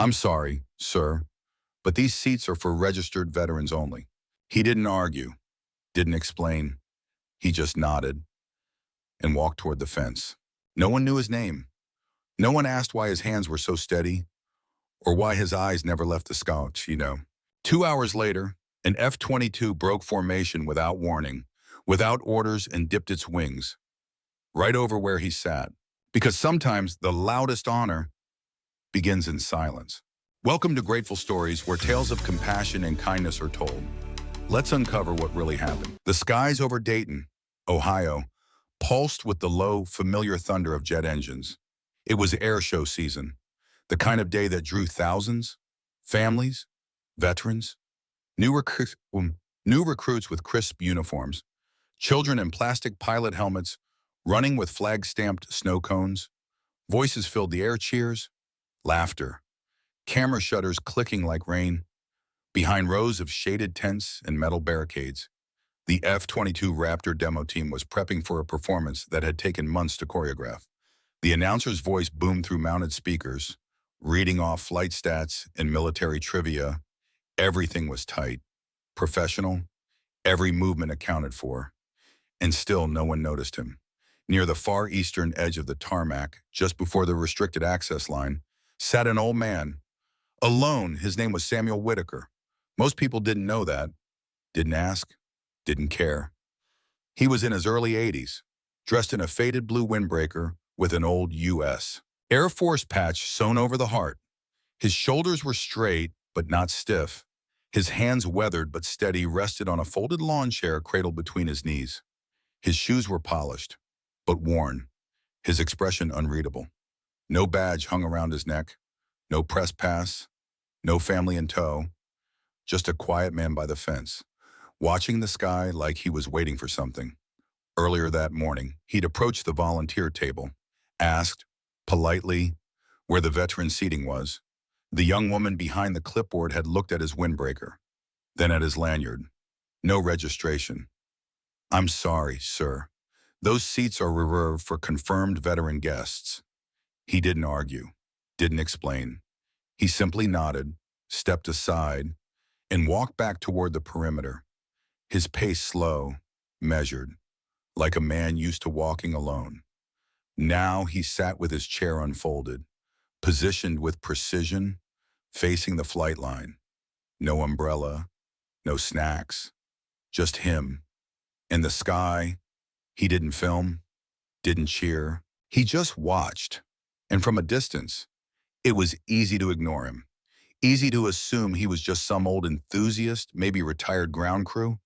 I'm sorry, sir, but these seats are for registered veterans only. He didn't argue, didn't explain. He just nodded and walked toward the fence. No one knew his name. No one asked why his hands were so steady or why his eyes never left the scouts. 2 hours later, an F-22 broke formation without warning, without orders, and dipped its wings right over where he sat. Because sometimes the loudest honor begins in silence. Welcome to Grateful Stories, where tales of compassion and kindness are told. Let's uncover what really happened. The skies over Dayton, Ohio, pulsed with the low, familiar thunder of jet engines. It was air show season, the kind of day that drew thousands, families, veterans, new recruits with crisp uniforms, children in plastic pilot helmets running with flag-stamped snow cones. Voices filled the air, cheers, laughter, camera shutters clicking like rain. Behind rows of shaded tents and metal barricades, the F-22 Raptor demo team was prepping for a performance that had taken months to choreograph. The announcer's voice boomed through mounted speakers, reading off flight stats and military trivia. Everything was tight, professional, every movement accounted for, and still no one noticed him. Near the far eastern edge of the tarmac, just before the restricted access line, sat an old man. Alone. His name was Samuel Whitaker. Most people didn't know that, didn't ask, didn't care. He was in his early 80s, dressed in a faded blue windbreaker with an old U.S. Air Force patch sewn over the heart. His shoulders were straight, but not stiff. His hands, weathered but steady, rested on a folded lawn chair cradled between his knees. His shoes were polished, but worn, his expression unreadable. No badge hung around his neck, no press pass, no family in tow, just a quiet man by the fence, watching the sky like he was waiting for something. Earlier that morning, he'd approached the volunteer table, asked, politely, where the veteran seating was. The young woman behind the clipboard had looked at his windbreaker, then at his lanyard. No registration. I'm sorry, sir. Those seats are reserved for confirmed veteran guests. He didn't argue, didn't explain. He simply nodded, stepped aside, and walked back toward the perimeter, his pace slow, measured, like a man used to walking alone. Now he sat with his chair unfolded, positioned with precision, facing the flight line. No umbrella, no snacks, just him. In the sky, he didn't film, didn't cheer. He just watched. And from a distance, it was easy to ignore him. Easy to assume he was just some old enthusiast, maybe retired ground crew,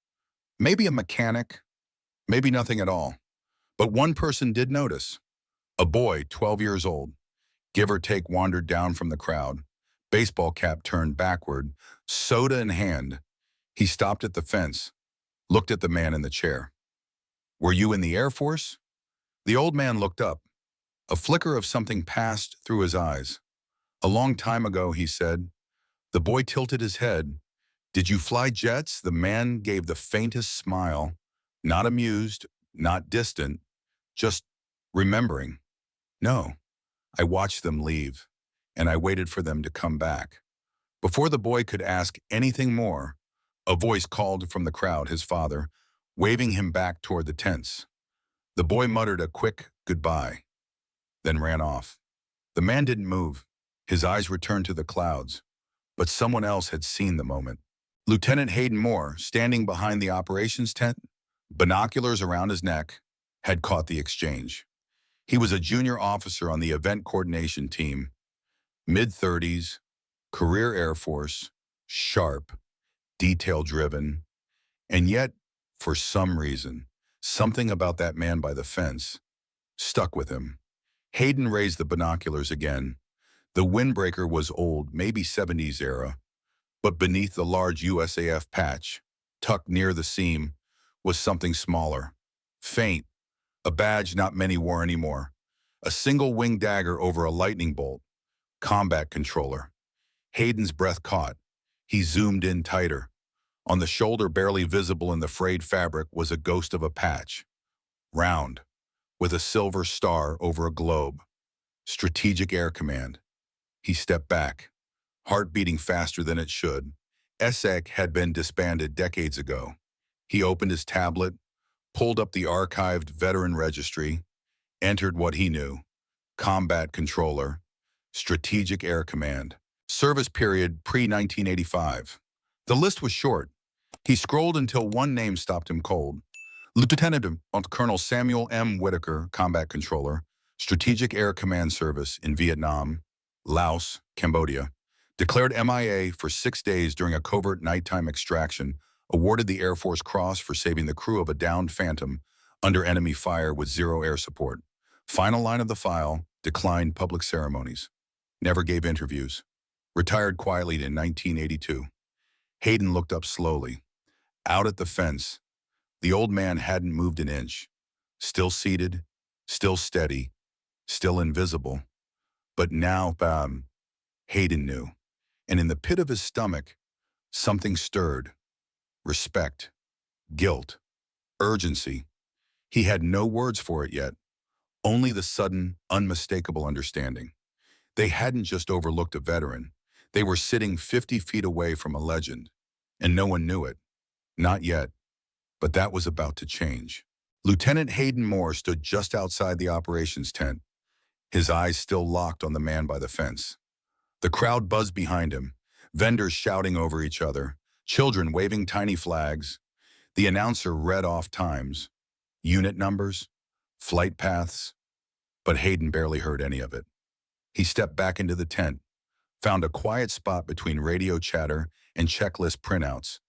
maybe a mechanic, maybe nothing at all. But one person did notice. A boy, 12 years old, give or take, wandered down from the crowd, baseball cap turned backward, soda in hand. He stopped at the fence, looked at the man in the chair. Were you in the Air Force? The old man looked up. A flicker of something passed through his eyes. A long time ago, he said. The boy tilted his head. Did you fly jets? The man gave the faintest smile, not amused, not distant, just remembering. No, I watched them leave, and I waited for them to come back. Before the boy could ask anything more, a voice called from the crowd, his father, waving him back toward the tents. The boy muttered a quick goodbye, then ran off. The man didn't move. His eyes returned to the clouds, but someone else had seen the moment. Lieutenant Hayden Moore, standing behind the operations tent, binoculars around his neck, had caught the exchange. He was a junior officer on the event coordination team, mid-30s, career Air Force, sharp, detail-driven, and yet, for some reason, something about that man by the fence stuck with him. Hayden raised the binoculars again. The windbreaker was old, maybe 70s era, but beneath the large USAF patch, tucked near the seam, was something smaller, faint, a badge not many wore anymore, a single wing dagger over a lightning bolt, combat controller. Hayden's breath caught. He zoomed in tighter. On the shoulder, barely visible in the frayed fabric, was a ghost of a patch, round, with a silver star over a globe. Strategic Air Command. He stepped back, heart beating faster than it should. ESSEC had been disbanded decades ago. He opened his tablet, pulled up the archived veteran registry, entered what he knew: Combat Controller, Strategic Air Command, service period pre-1985. The list was short. He scrolled until one name stopped him cold. Lieutenant Colonel Samuel M. Whitaker, Combat Controller, Strategic Air Command Service in Vietnam, Laos, Cambodia, declared MIA for 6 days during a covert nighttime extraction, awarded the Air Force Cross for saving the crew of a downed Phantom under enemy fire with zero air support. Final line of the file: declined public ceremonies. Never gave interviews. Retired quietly in 1982. Hayden looked up slowly. Out at the fence, the old man hadn't moved an inch. Still seated, still steady, still invisible. But now, Hayden knew. And in the pit of his stomach, something stirred. Respect, guilt, urgency. He had no words for it yet, only the sudden, unmistakable understanding. They hadn't just overlooked a veteran. They were sitting 50 feet away from a legend, and no one knew it. Not yet, but that was about to change. Lieutenant Hayden Moore stood just outside the operations tent, his eyes still locked on the man by the fence. The crowd buzzed behind him, vendors shouting over each other, children waving tiny flags. The announcer read off times, unit numbers, flight paths, but Hayden barely heard any of it. He stepped back into the tent, found a quiet spot between radio chatter and checklist printouts,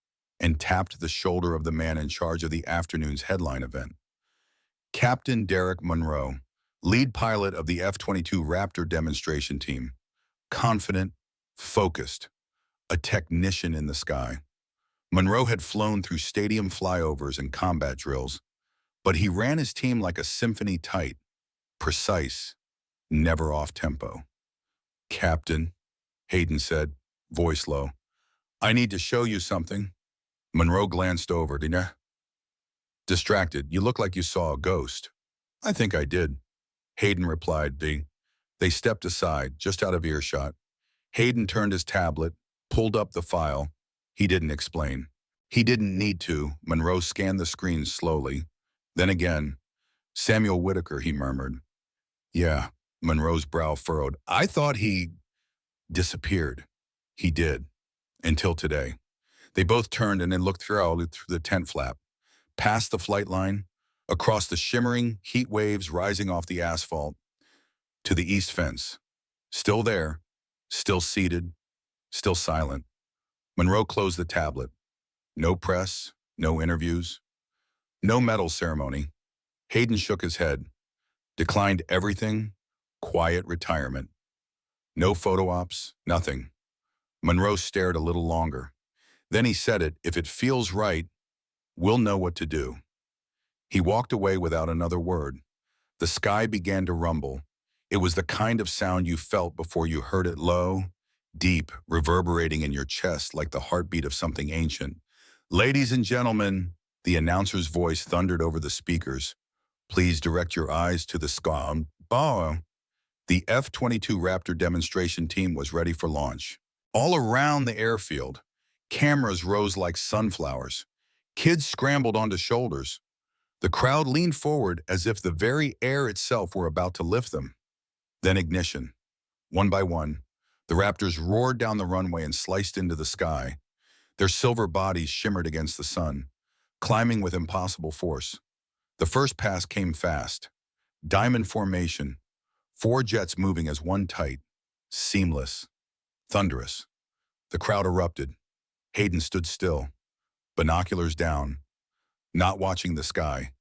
and tapped the shoulder of the man in charge of the afternoon's headline event. Captain Derek Monroe, lead pilot of the F-22 Raptor demonstration team, confident, focused, a technician in the sky. Monroe had flown through stadium flyovers and combat drills, but he ran his team like a symphony, tight, precise, never off tempo. "Captain," Hayden said, voice low, "I need to show you something." Monroe glanced over. "Didn't you?" Distracted. "You look like you saw a ghost." "I think I did," Hayden replied. They stepped aside, just out of earshot. Hayden turned his tablet, pulled up the file. He didn't explain. He didn't need to. Monroe scanned the screen slowly. Then again, "Samuel Whitaker," he murmured. "Yeah." Monroe's brow furrowed. "I thought he disappeared." "He did. Until today." They both turned and then looked through the tent flap, past the flight line, across the shimmering heat waves rising off the asphalt, to the east fence. Still there, still seated, still silent. Monroe closed the tablet. No press, no interviews, no medal ceremony. Hayden shook his head, declined everything, quiet retirement. No photo ops, nothing. Monroe stared a little longer. Then he said it: "If it feels right, we'll know what to do." He walked away without another word. The sky began to rumble. It was the kind of sound you felt before you heard it: low, deep, reverberating in your chest like the heartbeat of something ancient. "Ladies and gentlemen," the announcer's voice thundered over the speakers, "please direct your eyes to the sky." The F-22 Raptor demonstration team was ready for launch. All around the airfield, cameras rose like sunflowers. Kids scrambled onto shoulders. The crowd leaned forward as if the very air itself were about to lift them. Then ignition. One by one, the Raptors roared down the runway and sliced into the sky. Their silver bodies shimmered against the sun, climbing with impossible force. The first pass came fast. Diamond formation. 4 jets moving as one, tight, seamless, thunderous. The crowd erupted. Hayden stood still, binoculars down, not watching the sky.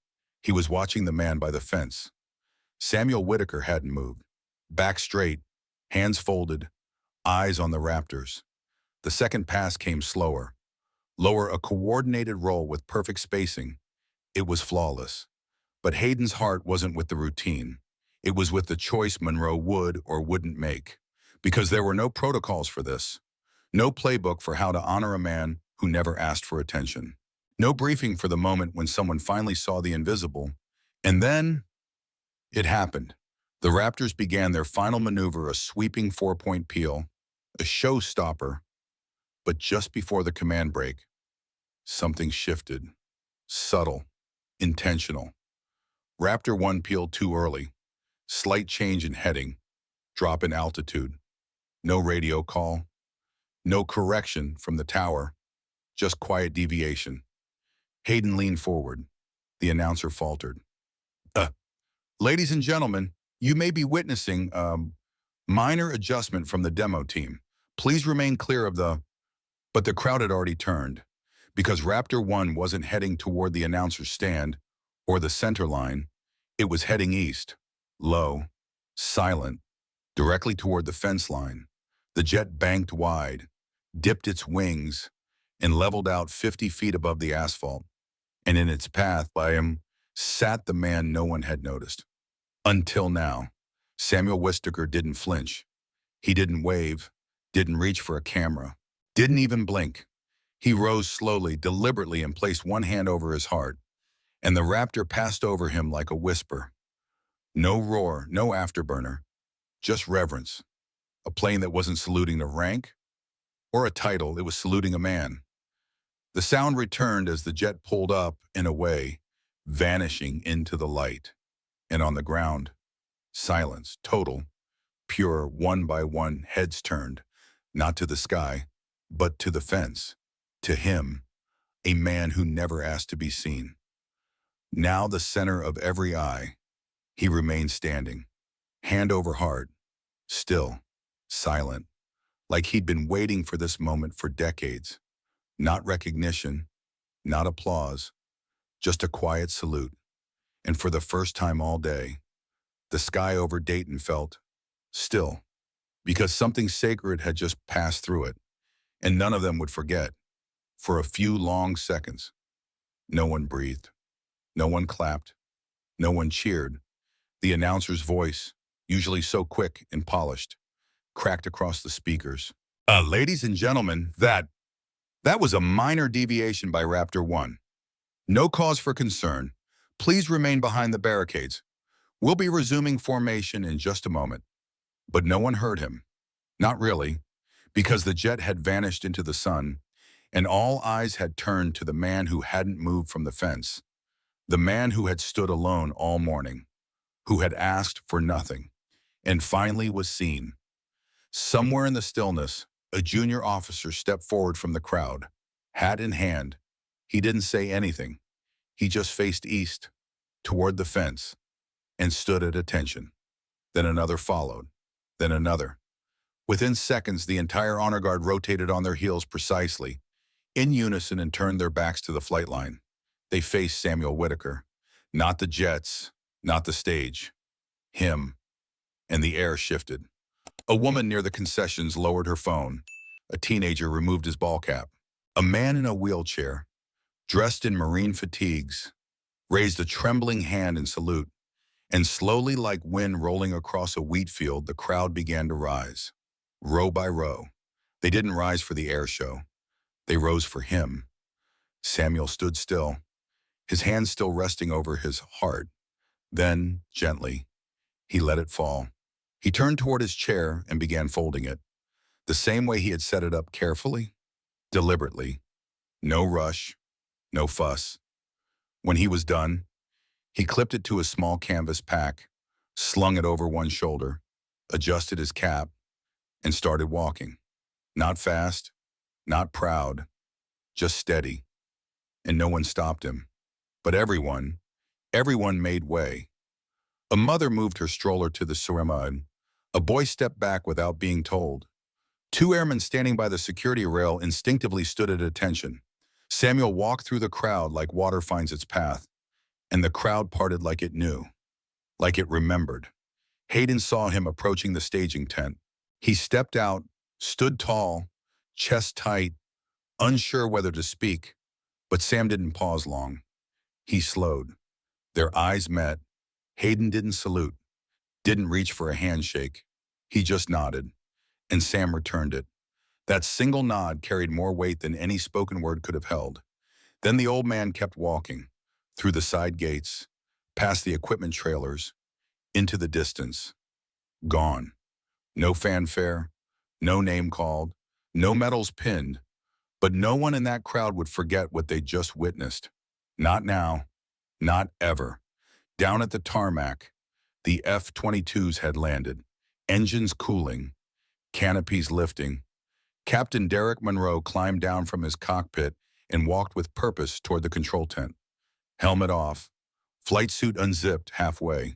He was watching the man by the fence. Samuel Whitaker hadn't moved. Back straight, hands folded, eyes on the Raptors. The second pass came slower, lower, a coordinated roll with perfect spacing. It was flawless. But Hayden's heart wasn't with the routine. It was with the choice Monroe would or wouldn't make. Because there were no protocols for this. No playbook for how to honor a man who never asked for attention. No briefing for the moment when someone finally saw the invisible. And then, it happened. The Raptors began their final maneuver, a sweeping 4-point peel. a showstopper, but just before the command break, something shifted. Subtle, intentional. Raptor 1 peeled too early. Slight change in heading, drop in altitude. No radio call, no correction from the tower, just quiet deviation. Hayden leaned forward. The announcer faltered. Uh, Ladies and gentlemen, you may be witnessing minor adjustment from the demo team. Please remain clear of the... But the crowd had already turned, because Raptor 1 wasn't heading toward the announcer's stand or the center line. It was heading east, low, silent, directly toward the fence line. The jet banked wide, dipped its wings, and leveled out 50 feet above the asphalt. And in its path by him sat the man no one had noticed. Until now, Samuel Wistaker didn't flinch. He didn't wave, didn't reach for a camera, didn't even blink. He rose slowly, deliberately, and placed one hand over his heart, and the Raptor passed over him like a whisper. No roar, no afterburner, just reverence. A plane that wasn't saluting a rank or a title, it was saluting a man. The sound returned as the jet pulled up and away, vanishing into the light. And on the ground, silence, total, pure, one by one, heads turned, not to the sky, but to the fence, to him, a man who never asked to be seen. Now the center of every eye, he remained standing, hand over heart, still, silent, like he'd been waiting for this moment for decades. Not recognition, not applause, just a quiet salute. And for the first time all day, the sky over Dayton felt still, because something sacred had just passed through it, and none of them would forget. For a few long seconds, no one breathed, no one clapped, no one cheered. The announcer's voice, usually so quick and polished, cracked across the speakers. Ladies and gentlemen, that was a minor deviation by Raptor 1. No cause for concern. Please remain behind the barricades. We'll be resuming formation in just a moment. But no one heard him. Not really, because the jet had vanished into the sun, and all eyes had turned to the man who hadn't moved from the fence, the man who had stood alone all morning, who had asked for nothing, and finally was seen. Somewhere in the stillness, a junior officer stepped forward from the crowd, hat in hand. He didn't say anything. He just faced east, toward the fence, and stood at attention. Then another followed, then another. Within seconds, the entire honor guard rotated on their heels precisely, in unison, and turned their backs to the flight line. They faced Samuel Whitaker, not the jets, not the stage, him, and the air shifted. A woman near the concessions lowered her phone. A teenager removed his ball cap. A man in a wheelchair, dressed in Marine fatigues, raised a trembling hand in salute, and slowly, like wind rolling across a wheat field, the crowd began to rise, row by row. They didn't rise for the air show. They rose for him. Samuel stood still, his hand still resting over his heart. Then, gently, he let it fall. He turned toward his chair and began folding it, the same way he had set it up, carefully, deliberately. No rush, no fuss. When he was done, he clipped it to a small canvas pack, slung it over one shoulder, adjusted his cap, and started walking. Not fast, not proud, just steady. And no one stopped him. But everyone made way. A mother moved her stroller to the ceremony. A boy stepped back without being told. Two airmen standing by the security rail instinctively stood at attention. Samuel walked through the crowd like water finds its path, and the crowd parted like it knew, like it remembered. Hayden saw him approaching the staging tent. He stepped out, stood tall, chest tight, unsure whether to speak, but Sam didn't pause long. He slowed. Their eyes met. Hayden didn't salute, didn't reach for a handshake. He just nodded, and Sam returned it. That single nod carried more weight than any spoken word could have held. Then the old man kept walking, through the side gates, past the equipment trailers, into the distance. Gone. No fanfare, No name called, no medals pinned, but no one in that crowd would forget what they just witnessed. Not now, not ever. Down at the tarmac, the F-22s had landed, engines cooling, canopies lifting. Captain Derek Monroe climbed down from his cockpit and walked with purpose toward the control tent. Helmet off, flight suit unzipped halfway.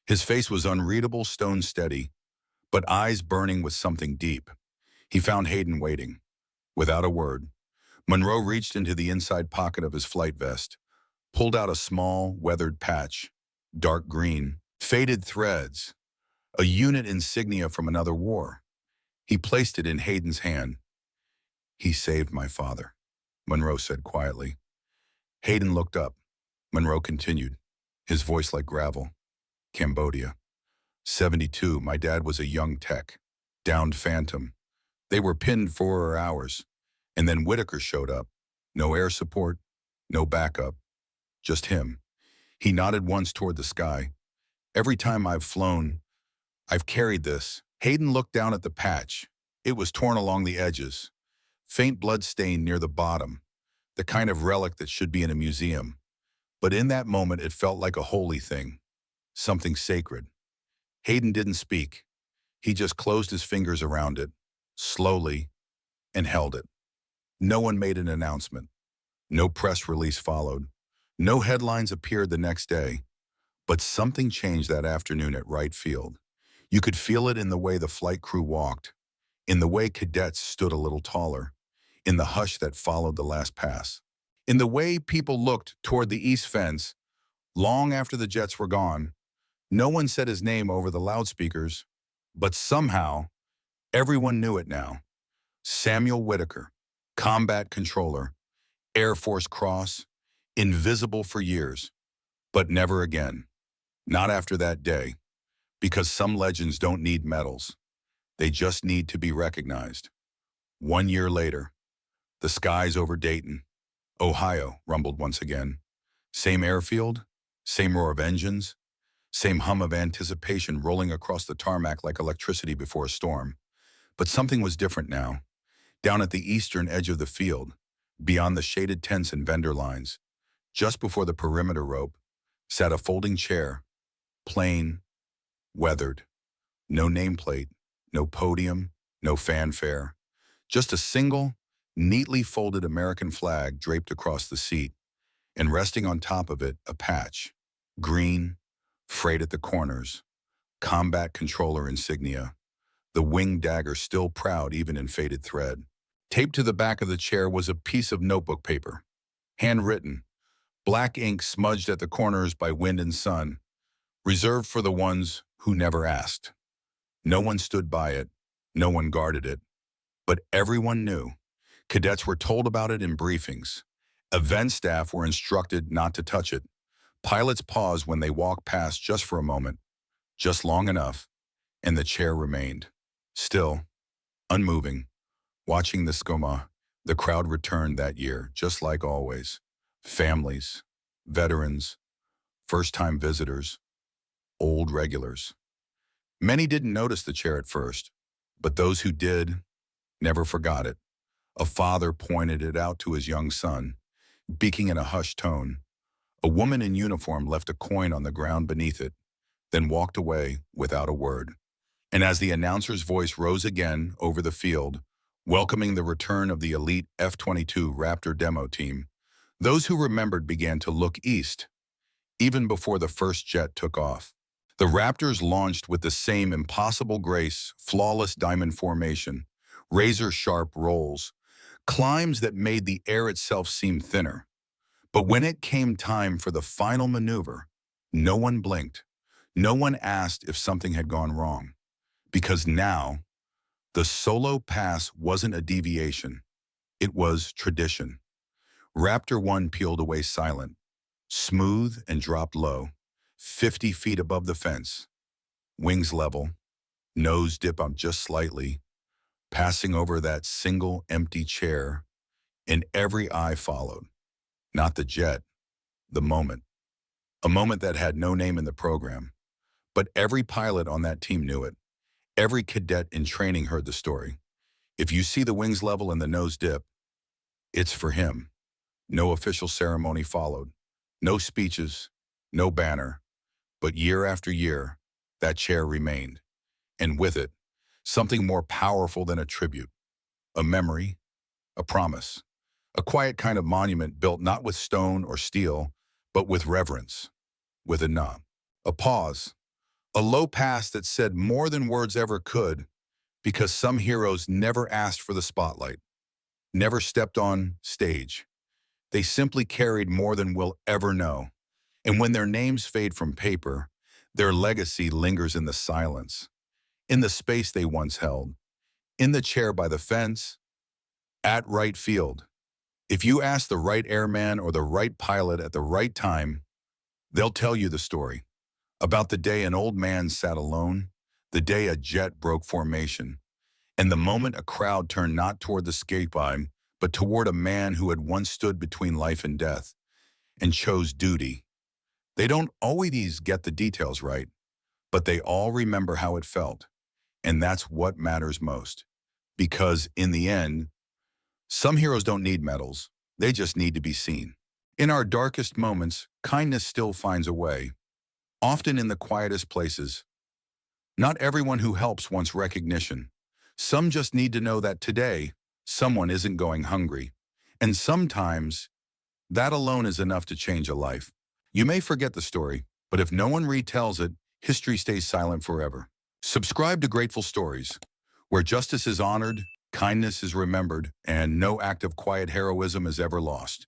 His face was unreadable, stone steady, but eyes burning with something deep. He found Hayden waiting. Without a word, Monroe reached into the inside pocket of his flight vest, pulled out a small, weathered patch, dark green, faded threads, a unit insignia from another war. He placed it in Hayden's hand. "He saved my father," Monroe said quietly. Hayden looked up. Monroe continued, his voice like gravel. "Cambodia. 72, my dad was a young tech. Downed Phantom. They were pinned 4 hours. And then Whitaker showed up. No air support, no backup. Just him." He nodded once toward the sky. "Every time I've flown, I've carried this." Hayden looked down at the patch. It was torn along the edges. Faint blood stain near the bottom. The kind of relic that should be in a museum. But in that moment, it felt like a holy thing. Something sacred. Hayden didn't speak. He just closed his fingers around it, slowly, and held it. No one made an announcement. No press release followed. No headlines appeared the next day. But something changed that afternoon at Wright Field. You could feel it in the way the flight crew walked, in the way cadets stood a little taller, in the hush that followed the last pass, in the way people looked toward the east fence long after the jets were gone. No one said his name over the loudspeakers, but somehow everyone knew it now. Samuel Whitaker, combat controller, Air Force Cross, invisible for years, but never again. Not after that day, because some legends don't need medals. They just need to be recognized. 1 year later, the skies over Dayton, Ohio, rumbled once again. Same airfield, same roar of engines, same hum of anticipation rolling across the tarmac like electricity before a storm. But something was different now. Down at the eastern edge of the field, beyond the shaded tents and vendor lines, just before the perimeter rope, sat a folding chair, plain, weathered. No nameplate, no podium, no fanfare. Just a single, neatly folded American flag draped across the seat, and resting on top of it, a patch. Green, frayed at the corners, combat controller insignia, the winged dagger still proud even in faded thread. Taped to the back of the chair was a piece of notebook paper, handwritten, black ink smudged at the corners by wind and sun, reserved for the ones who never asked. No one stood by it, no one guarded it, but everyone knew. Cadets were told about it in briefings. Event staff were instructed not to touch it. Pilots paused when they walked past just for a moment, just long enough, and the chair remained. Still, unmoving, watching the skoma, the crowd returned that year, just like always. Families, veterans, first-time visitors, old regulars. Many didn't notice the chair at first, but those who did never forgot it. A father pointed it out to his young son, speaking in a hushed tone. A woman in uniform left a coin on the ground beneath it, then walked away without a word. And as the announcer's voice rose again over the field, welcoming the return of the elite F-22 Raptor demo team, those who remembered began to look east, even before the first jet took off. The Raptors launched with the same impossible grace, flawless diamond formation, razor-sharp rolls, climbs that made the air itself seem thinner. But when it came time for the final maneuver, no one blinked. No one asked if something had gone wrong. Because now, the solo pass wasn't a deviation. It was tradition. Raptor 1 peeled away silent, smooth and dropped low, 50 feet above the fence. Wings level, nose dip up just slightly, passing over that single empty chair, and every eye followed. Not the jet, the moment. A moment that had no name in the program. But every pilot on that team knew it. Every cadet in training heard the story. If you see the wings level and the nose dip, it's for him. No official ceremony followed. No speeches, no banner. But year after year, that chair remained. And with it, something more powerful than a tribute. A memory, a promise. A quiet kind of monument built not with stone or steel, but with reverence, with a nod. A pause, a low pass that said more than words ever could, because some heroes never asked for the spotlight, never stepped on stage. They simply carried more than we'll ever know. And when their names fade from paper, their legacy lingers in the silence, in the space they once held, in the chair by the fence, at right field. If you ask the right airman or the right pilot at the right time, they'll tell you the story about the day an old man sat alone, the day a jet broke formation, and the moment a crowd turned not toward the skyline, but toward a man who had once stood between life and death and chose duty. They don't always get the details right, but they all remember how it felt. And that's what matters most. Because in the end, some heroes don't need medals. They just need to be seen. In our darkest moments, kindness still finds a way, often in the quietest places. Not everyone who helps wants recognition. Some just need to know that today, someone isn't going hungry. And sometimes, that alone is enough to change a life. You may forget the story, but if no one retells it, history stays silent forever. Subscribe to Grateful Stories, where justice is honored, kindness is remembered, and no act of quiet heroism is ever lost.